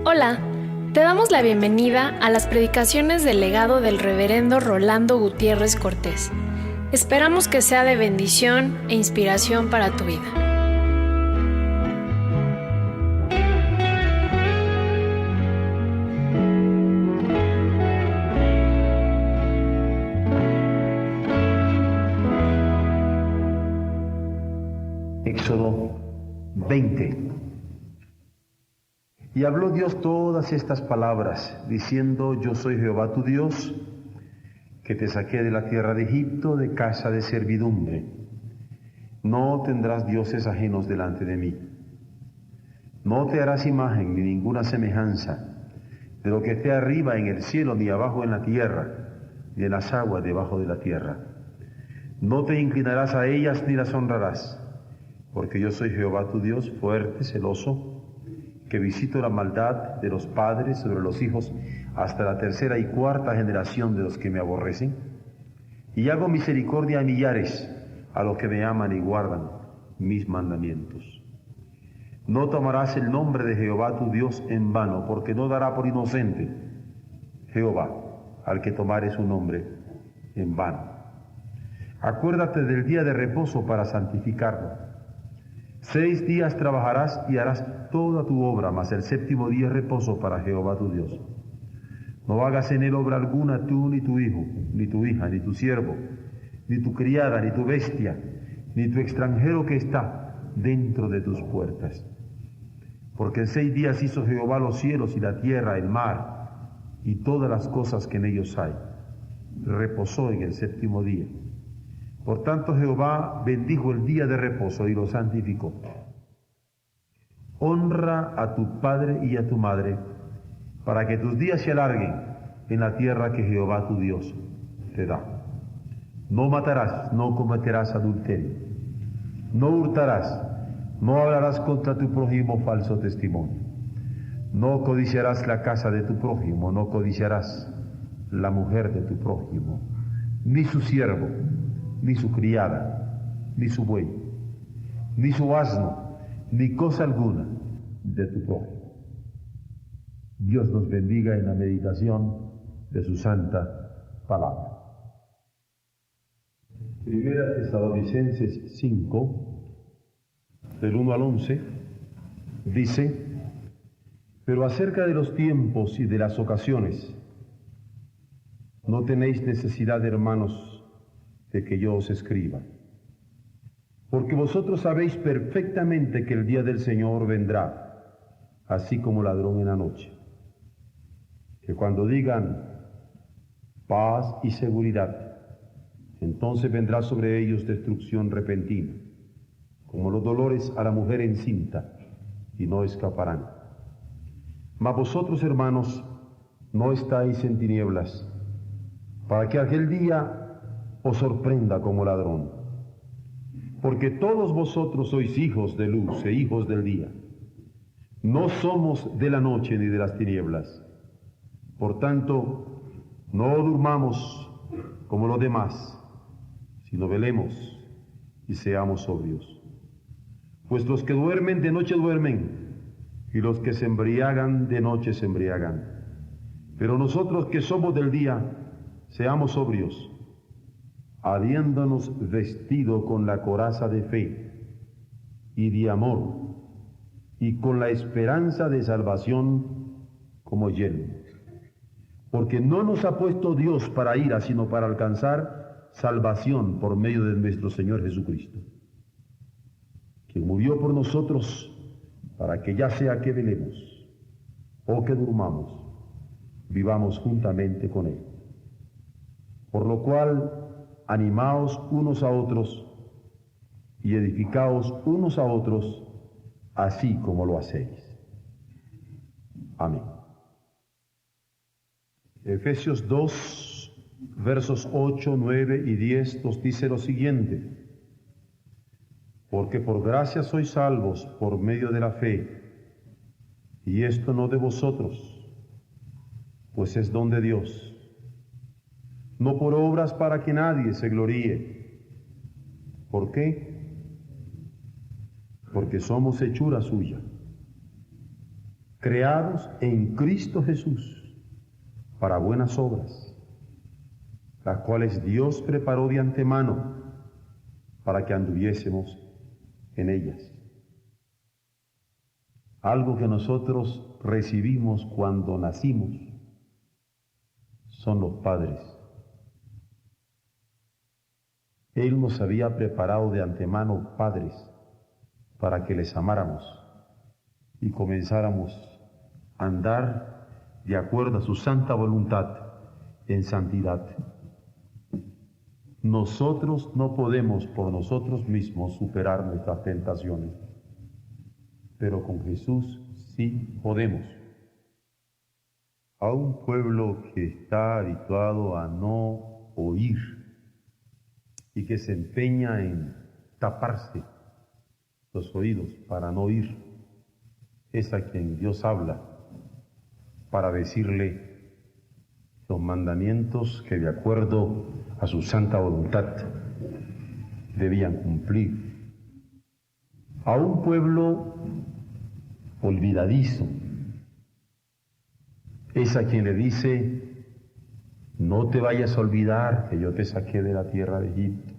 Hola, te damos la bienvenida a las predicaciones del legado del reverendo Rolando Gutiérrez Cortés. Esperamos que sea de bendición e inspiración para tu vida. Éxodo 20. Y habló Dios todas estas palabras, diciendo: Yo soy Jehová tu Dios, que te saqué de la tierra de Egipto, de casa de servidumbre. No tendrás dioses ajenos delante de mí. No te harás imagen ni ninguna semejanza de lo que esté arriba en el cielo, ni abajo en la tierra, ni en las aguas debajo de la tierra. No te inclinarás a ellas ni las honrarás, porque yo soy Jehová tu Dios, fuerte, celoso, que visito la maldad de los padres sobre los hijos hasta la tercera y cuarta generación de los que me aborrecen, y hago misericordia a millares, a los que me aman y guardan mis mandamientos. No tomarás el nombre de Jehová tu Dios en vano, porque no dará por inocente Jehová al que tomare su nombre en vano. Acuérdate del día de reposo para santificarlo. 6 días trabajarás y harás toda tu obra, mas el séptimo día es reposo para Jehová tu Dios. No hagas en él obra alguna tú, ni tu hijo, ni tu hija, ni tu siervo, ni tu criada, ni tu bestia, ni tu extranjero que está dentro de tus puertas. Porque en 6 días hizo Jehová los cielos y la tierra, el mar, y todas las cosas que en ellos hay. Reposó en el séptimo día. Por tanto, Jehová bendijo el día de reposo y lo santificó. Honra a tu padre y a tu madre, para que tus días se alarguen en la tierra que Jehová tu Dios te da. No matarás, no cometerás adulterio, no hurtarás, no hablarás contra tu prójimo falso testimonio, no codiciarás la casa de tu prójimo, no codiciarás la mujer de tu prójimo, ni su siervo, ni su criada, ni su buey, ni su asno, ni cosa alguna de tu prójimo. Dios nos bendiga en la meditación de su santa palabra. Primera Tesalonicenses 5, del 1 al 11, dice: Pero acerca de los tiempos y de las ocasiones, no tenéis necesidad, hermanos, de que yo os escriba, porque vosotros sabéis perfectamente que el día del Señor vendrá, así como ladrón en la noche, que cuando digan paz y seguridad, entonces vendrá sobre ellos destrucción repentina, como los dolores a la mujer encinta, y no escaparán. Mas vosotros, hermanos, no estáis en tinieblas, para que aquel día os sorprenda como ladrón. Porque todos vosotros sois hijos de luz e hijos del día. No somos de la noche ni de las tinieblas. Por tanto, no durmamos como los demás, sino velemos y seamos sobrios. Pues los que duermen de noche duermen, y los que se embriagan de noche se embriagan. Pero nosotros que somos del día, seamos sobrios, habiéndonos vestido con la coraza de fe y de amor, y con la esperanza de salvación como yelmo. Porque no nos ha puesto Dios para ira, sino para alcanzar salvación por medio de nuestro Señor Jesucristo, quien murió por nosotros, para que ya sea que velemos o que durmamos, vivamos juntamente con Él. Por lo cual, animaos unos a otros y edificaos unos a otros, así como lo hacéis. Amén. Efesios 2, versos 8, 9 y 10 nos dice lo siguiente: Porque por gracia sois salvos por medio de la fe, y esto no de vosotros, pues es don de Dios, no por obras para que nadie se gloríe, ¿Por qué? Porque somos hechura suya, creados en Cristo Jesús para buenas obras, las cuales Dios preparó de antemano para que anduviésemos en ellas. Algo que nosotros recibimos cuando nacimos son los padres. Él nos había preparado de antemano padres para que les amáramos y comenzáramos a andar de acuerdo a su santa voluntad en santidad. Nosotros no podemos por nosotros mismos superar nuestras tentaciones, pero con Jesús sí podemos. A un pueblo que está habituado a no oír y que se empeña en taparse los oídos para no oír, es a quien Dios habla para decirle los mandamientos que de acuerdo a su santa voluntad debían cumplir. A un pueblo olvidadizo es a quien le dice: no te vayas a olvidar que yo te saqué de la tierra de Egipto.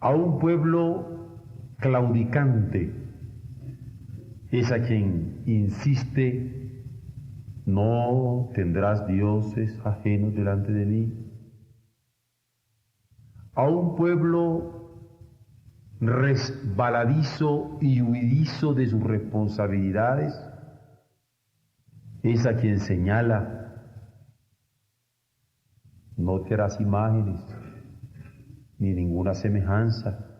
A un pueblo claudicante es a quien insiste: no tendrás dioses ajenos delante de mí. A un pueblo resbaladizo y huidizo de sus responsabilidades es a quien señala: no te harás imágenes ni ninguna semejanza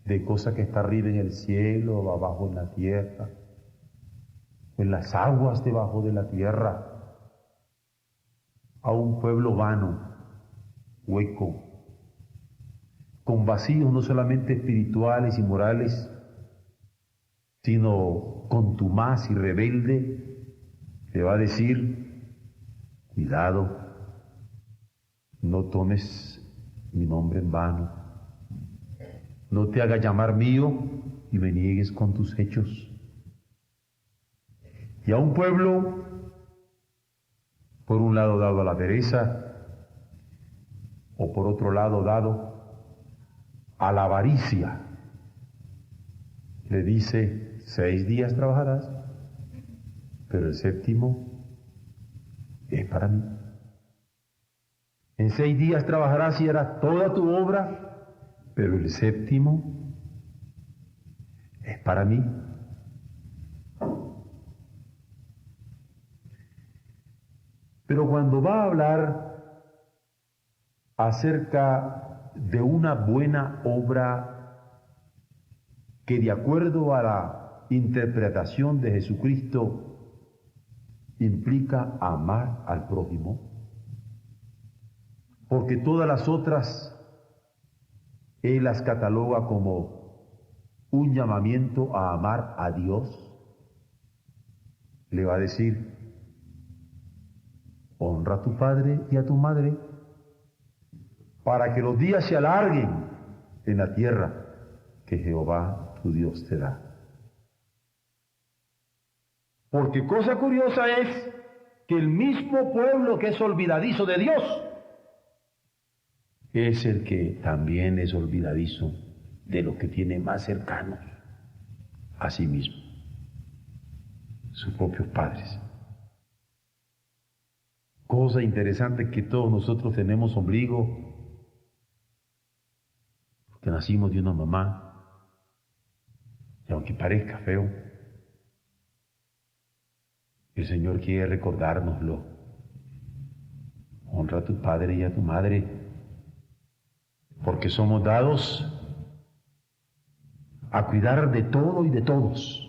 de cosa que está arriba en el cielo o abajo en la tierra, o en las aguas debajo de la tierra. A un pueblo vano, hueco, con vacíos no solamente espirituales y morales, sino contumaz y rebelde, le va a decir: cuidado, no tomes mi nombre en vano, no te hagas llamar mío y me niegues con tus hechos. Y a un pueblo, por un lado dado a la pereza, o por otro lado dado a la avaricia, le dice: 6 días trabajarás, pero el séptimo es para mí. En 6 días trabajarás y harás toda tu obra, pero el séptimo es para mí. Pero cuando va a hablar acerca de una buena obra que, de acuerdo a la interpretación de Jesucristo, implica amar al prójimo, porque todas las otras Él las cataloga como un llamamiento a amar a Dios, le va a decir: honra a tu padre y a tu madre, para que los días se alarguen en la tierra que Jehová tu Dios te da. Porque cosa curiosa es que el mismo pueblo que es olvidadizo de Dios es el que también es olvidadizo de lo que tiene más cercanos a sí mismo, sus propios padres. Cosa interesante que todos nosotros tenemos ombligo, porque nacimos de una mamá, y aunque parezca feo, el Señor quiere recordárnoslo. Honra a tu padre y a tu madre, porque somos dados a cuidar de todo y de todos,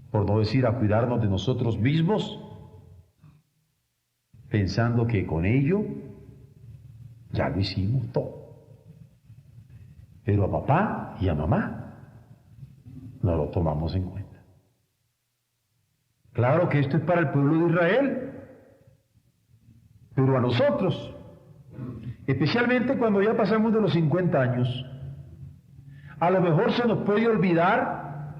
por no decir a cuidarnos de nosotros mismos, pensando que con ello ya lo hicimos todo. Pero a papá y a mamá no lo tomamos en cuenta. Claro que esto es para el pueblo de Israel, pero a nosotros, especialmente cuando ya pasamos de los 50 años, a lo mejor se nos puede olvidar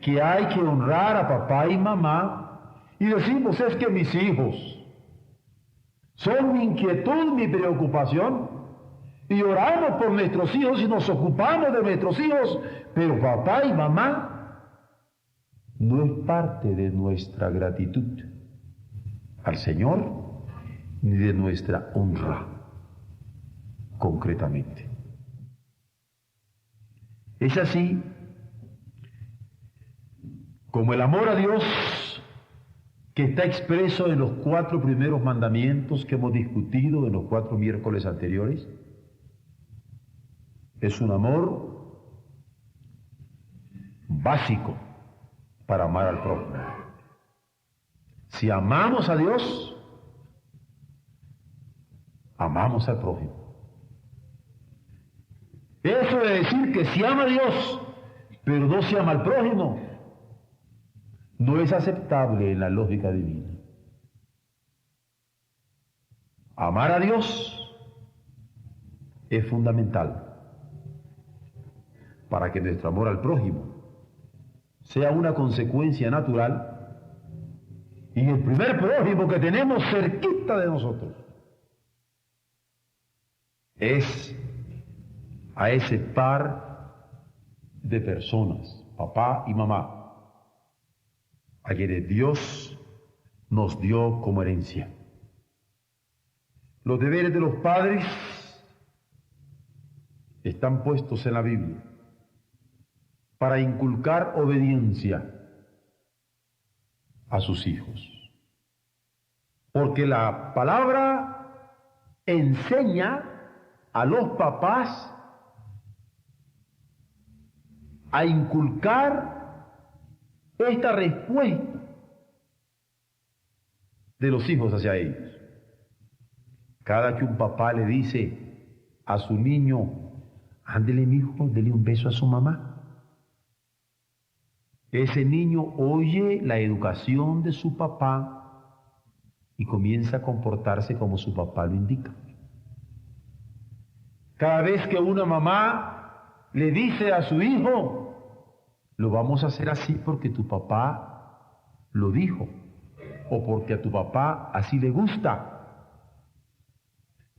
que hay que honrar a papá y mamá y decimos, es que mis hijos son mi inquietud, mi preocupación, y oramos por nuestros hijos y nos ocupamos de nuestros hijos, pero papá y mamá no es parte de nuestra gratitud al Señor ni de nuestra honra, concretamente. Es así como el amor a Dios que está expreso en los 4 primeros mandamientos que hemos discutido en los 4 miércoles anteriores. Es un amor básico para amar al prójimo. Si amamos a Dios, amamos al prójimo. Eso de decir que se ama a Dios, pero no se ama al prójimo, no es aceptable en la lógica divina. Amar a Dios es fundamental para que nuestro amor al prójimo sea una consecuencia natural y el primer prójimo que tenemos cerquita de nosotros es a ese par de personas, papá y mamá, a quienes Dios nos dio como herencia. Los deberes de los padres están puestos en la Biblia para inculcar obediencia a sus hijos. Porque la palabra enseña a los papás a inculcar esta respuesta de los hijos hacia ellos. Cada que un papá le dice a su niño, ándele mijo, dele un beso a su mamá, ese niño oye la educación de su papá y comienza a comportarse como su papá lo indica. Cada vez que una mamá le dice a su hijo, lo vamos a hacer así porque tu papá lo dijo, o porque a tu papá así le gusta,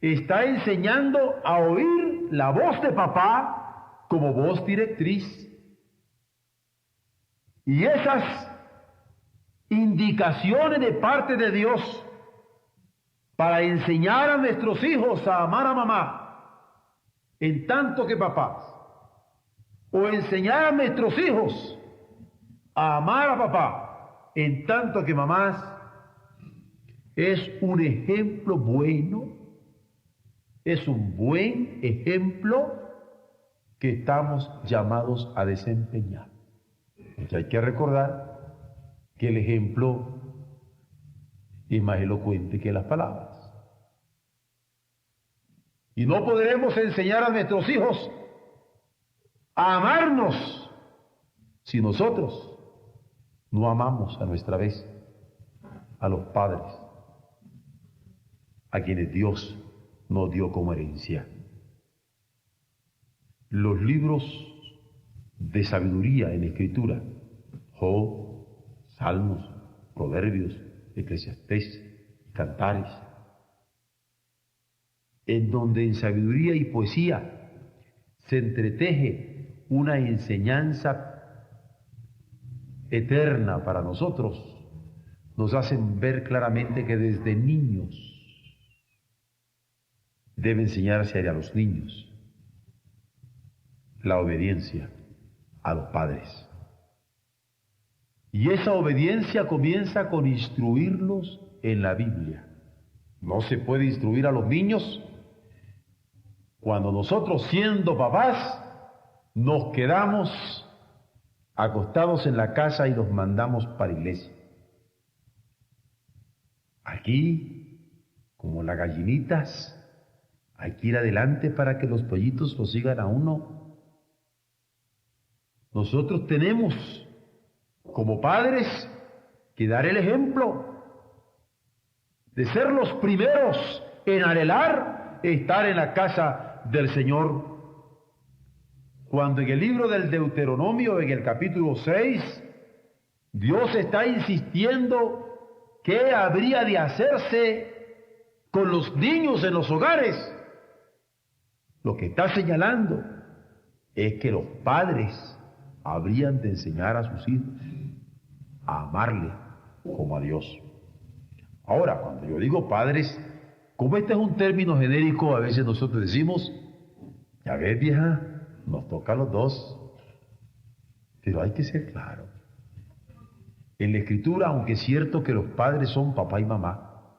está enseñando a oír la voz de papá como voz directriz. Y esas indicaciones de parte de Dios para enseñar a nuestros hijos a amar a mamá en tanto que papás, o enseñar a nuestros hijos a amar a papá en tanto que mamás, es un ejemplo bueno, es un buen ejemplo que estamos llamados a desempeñar. Porque hay que recordar que el ejemplo es más elocuente que las palabras. Y no podremos enseñar a nuestros hijos a amarnos si nosotros no amamos a nuestra vez a los padres, a quienes Dios nos dio como herencia. Los libros de sabiduría en Escritura, Job, Salmos, Proverbios, Eclesiastés, Cantares, en donde en sabiduría y poesía se entreteje una enseñanza eterna para nosotros, nos hacen ver claramente que desde niños debe enseñarse a los niños la obediencia a los padres. Y esa obediencia comienza con instruirlos en la Biblia. No se puede instruir a los niños cuando nosotros, siendo papás, nos quedamos acostados en la casa y los mandamos para la iglesia. Aquí, como las gallinitas, hay que ir adelante para que los pollitos lo sigan a uno. Nosotros tenemos, como padres, que dar el ejemplo de ser los primeros en anhelar estar en la casa del Señor. Cuando en el libro del Deuteronomio, en el capítulo 6, Dios está insistiendo qué habría de hacerse con los niños en los hogares. Lo que está señalando es que los padres habrían de enseñar a sus hijos a amarle como a Dios. Ahora, cuando yo digo padres, como este es un término genérico, a veces nosotros decimos, ya ves vieja, nos toca a los dos. Pero hay que ser claro. En la Escritura, aunque es cierto que los padres son papá y mamá,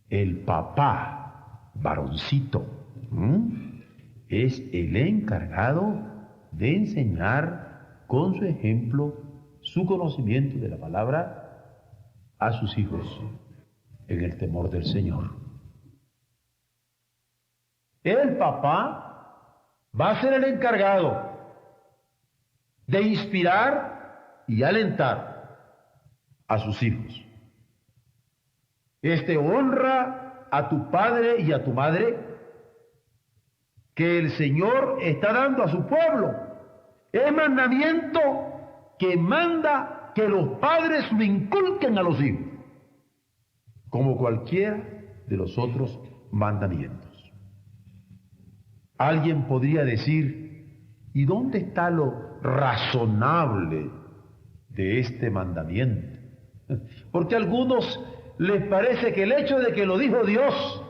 el papá, varoncito, es el encargado de enseñar con su ejemplo, su conocimiento de la palabra a sus hijos en el temor del Señor. El papá va a ser el encargado de inspirar y alentar a sus hijos. Honra a tu padre y a tu madre que el Señor está dando a su pueblo. Es mandamiento que manda que los padres lo inculquen a los hijos, como cualquiera de los otros mandamientos. Alguien podría decir, ¿y dónde está lo razonable de este mandamiento? Porque a algunos les parece que el hecho de que lo dijo Dios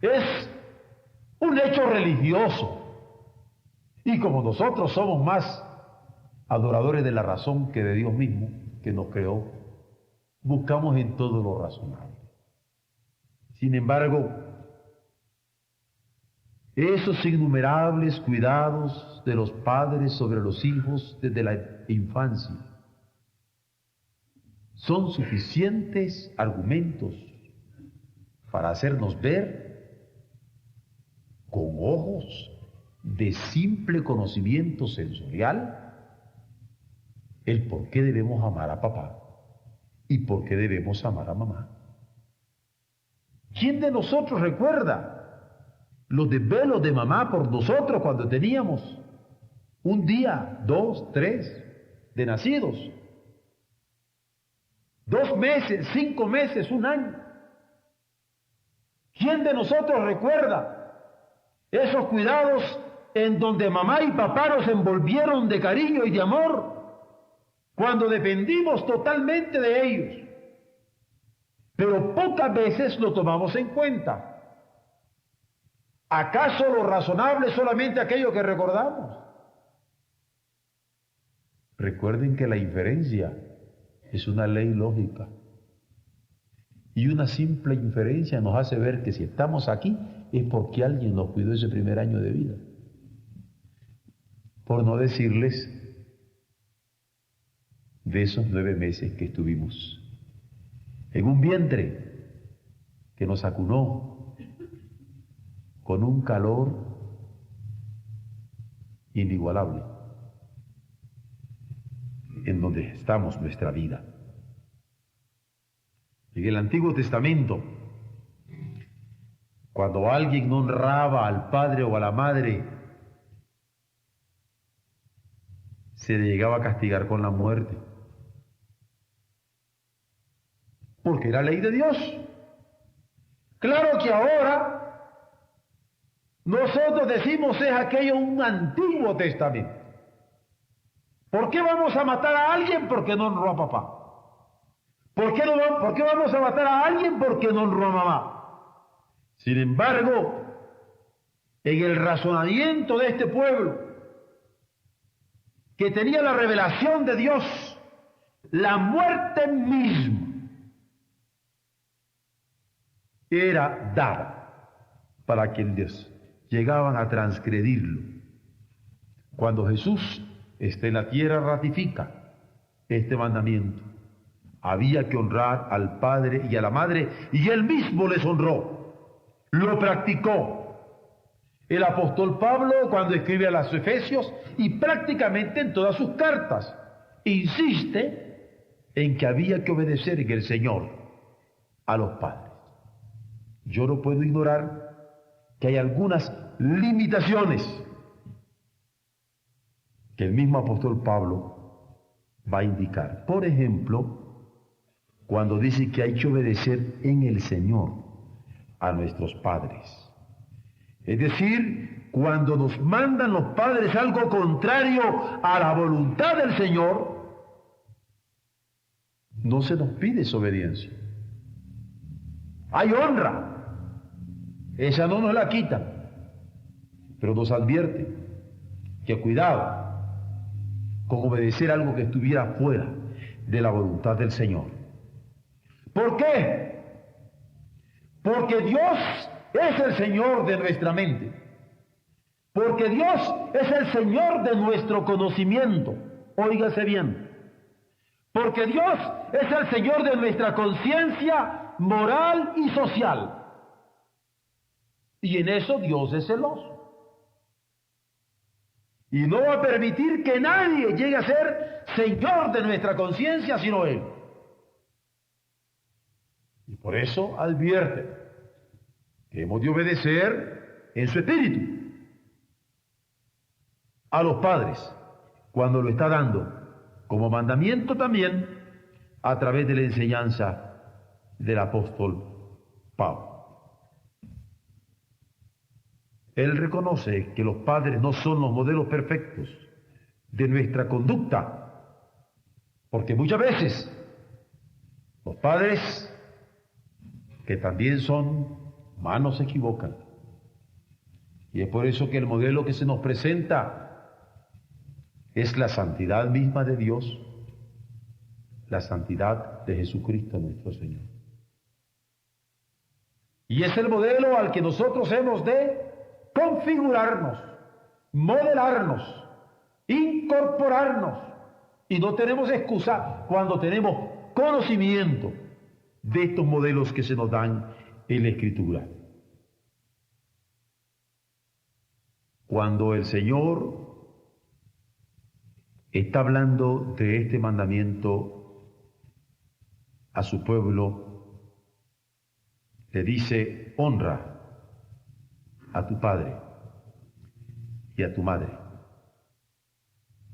es un hecho religioso. Y como nosotros somos más adoradores de la razón que de Dios mismo, que nos creó, buscamos en todo lo razonable. Sin embargo, esos innumerables cuidados de los padres sobre los hijos desde la infancia son suficientes argumentos para hacernos ver con ojos de simple conocimiento sensorial el por qué debemos amar a papá y por qué debemos amar a mamá. ¿Quién de nosotros recuerda los desvelos de mamá por nosotros cuando teníamos un día, 2, 3 de nacidos? 2 meses, 5 meses, 1 año. ¿Quién de nosotros recuerda esos cuidados en donde mamá y papá nos envolvieron de cariño y de amor cuando dependimos totalmente de ellos? Pero pocas veces lo tomamos en cuenta. ¿Acaso lo razonable es solamente aquello que recordamos? Recuerden que la inferencia es una ley lógica. Y una simple inferencia nos hace ver que si estamos aquí es porque alguien nos cuidó ese primer año de vida. Por no decirles de esos 9 meses que estuvimos en un vientre que nos acunó con un calor inigualable, en donde estamos nuestra vida. En el Antiguo Testamento, cuando alguien no honraba al padre o a la madre, se le llegaba a castigar con la muerte, porque era ley de Dios. Claro que ahora nosotros decimos es aquello un Antiguo Testamento. ¿Por qué vamos a matar a alguien porque no honró a papá? ¿Por qué vamos a matar a alguien porque no honró a mamá? Sin embargo, en el razonamiento de este pueblo, que tenía la revelación de Dios, la muerte misma era dada para quienes llegaban a transgredirlo. Cuando Jesús está en la tierra, ratifica este mandamiento. Había que honrar al padre y a la madre, y él mismo les honró, lo practicó. El apóstol Pablo, cuando escribe a los Efesios, y prácticamente en todas sus cartas, insiste en que había que obedecer en el Señor a los padres. Yo no puedo ignorar que hay algunas limitaciones que el mismo apóstol Pablo va a indicar. Por ejemplo, cuando dice que hay que obedecer en el Señor a nuestros padres. Es decir, cuando nos mandan los padres algo contrario a la voluntad del Señor, no se nos pide desobediencia. Hay honra, esa no nos la quita, pero nos advierte que cuidado con obedecer algo que estuviera fuera de la voluntad del Señor. ¿Por qué? Porque Dios es el Señor de nuestra mente, porque Dios es el Señor de nuestro conocimiento, óigase bien, porque Dios es el Señor de nuestra conciencia moral y social, y en eso Dios es celoso. Y no va a permitir que nadie llegue a ser Señor de nuestra conciencia sino Él. Y por eso advierte que hemos de obedecer en su espíritu a los padres, cuando lo está dando como mandamiento también a través de la enseñanza del apóstol Pablo. Él reconoce que los padres no son los modelos perfectos de nuestra conducta, porque muchas veces los padres, que también son humanos, se equivocan. Y es por eso que el modelo que se nos presenta es la santidad misma de Dios, la santidad de Jesucristo nuestro Señor. Y es el modelo al que nosotros hemos de configurarnos, modelarnos, incorporarnos, y no tenemos excusa cuando tenemos conocimiento de estos modelos que se nos dan en la Escritura. Cuando el Señor está hablando de este mandamiento a su pueblo, le dice: honra a tu padre y a tu madre,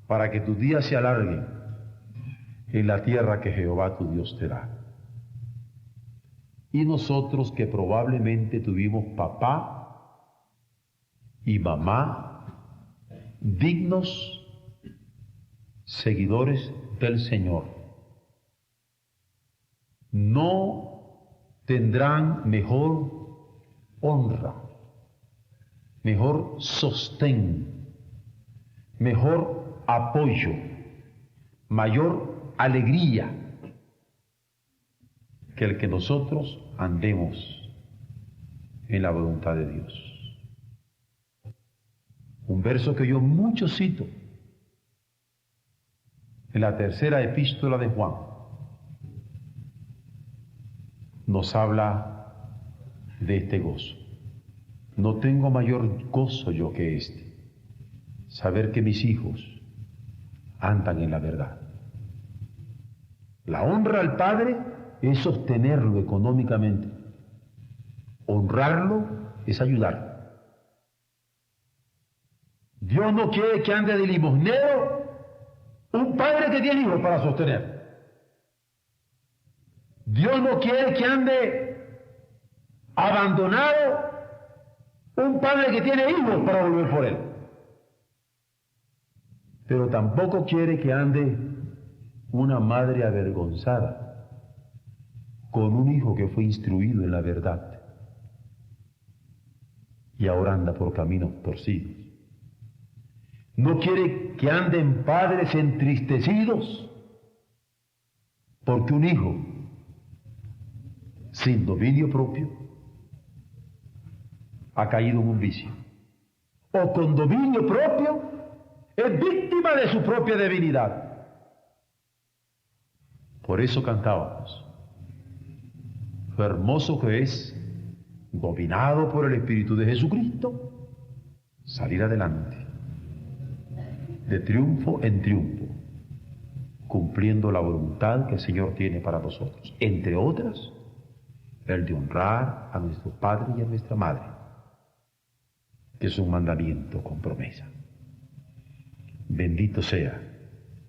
para que tus días se alarguen en la tierra que Jehová tu Dios te da. Y nosotros, que probablemente tuvimos papá y mamá dignos seguidores del Señor, no tendrán mejor honra, mejor sostén, mejor apoyo, mayor alegría que el que nosotros andemos en la voluntad de Dios. Un verso que yo mucho cito en la tercera epístola de Juan nos habla de este gozo. No tengo mayor gozo yo que este, saber que mis hijos andan en la verdad. La honra al Padre es sostenerlo económicamente. Honrarlo es ayudarlo. Dios no quiere que ande de limosnero un padre que tiene hijos para sostener. Dios no quiere que ande abandonado un padre que tiene hijos para volver por él. Pero tampoco quiere que ande una madre avergonzada con un hijo que fue instruido en la verdad y ahora anda por caminos torcidos. No quiere que anden padres entristecidos porque un hijo sin dominio propio ha caído en un vicio, o con dominio propio es víctima de su propia debilidad. Por eso cantábamos: lo hermoso que es, dominado por el Espíritu de Jesucristo, salir adelante, de triunfo en triunfo, cumpliendo la voluntad que el Señor tiene para nosotros, entre otras, el de honrar a nuestro padre y a nuestra madre, que es un mandamiento con promesa. Bendito sea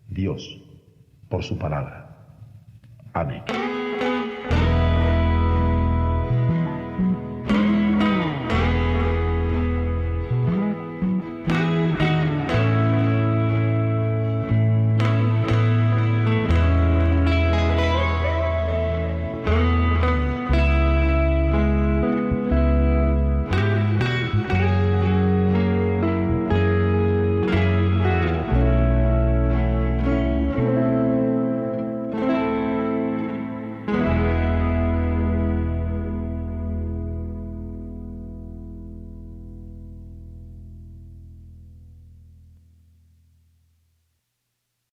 Dios por su palabra. Amén.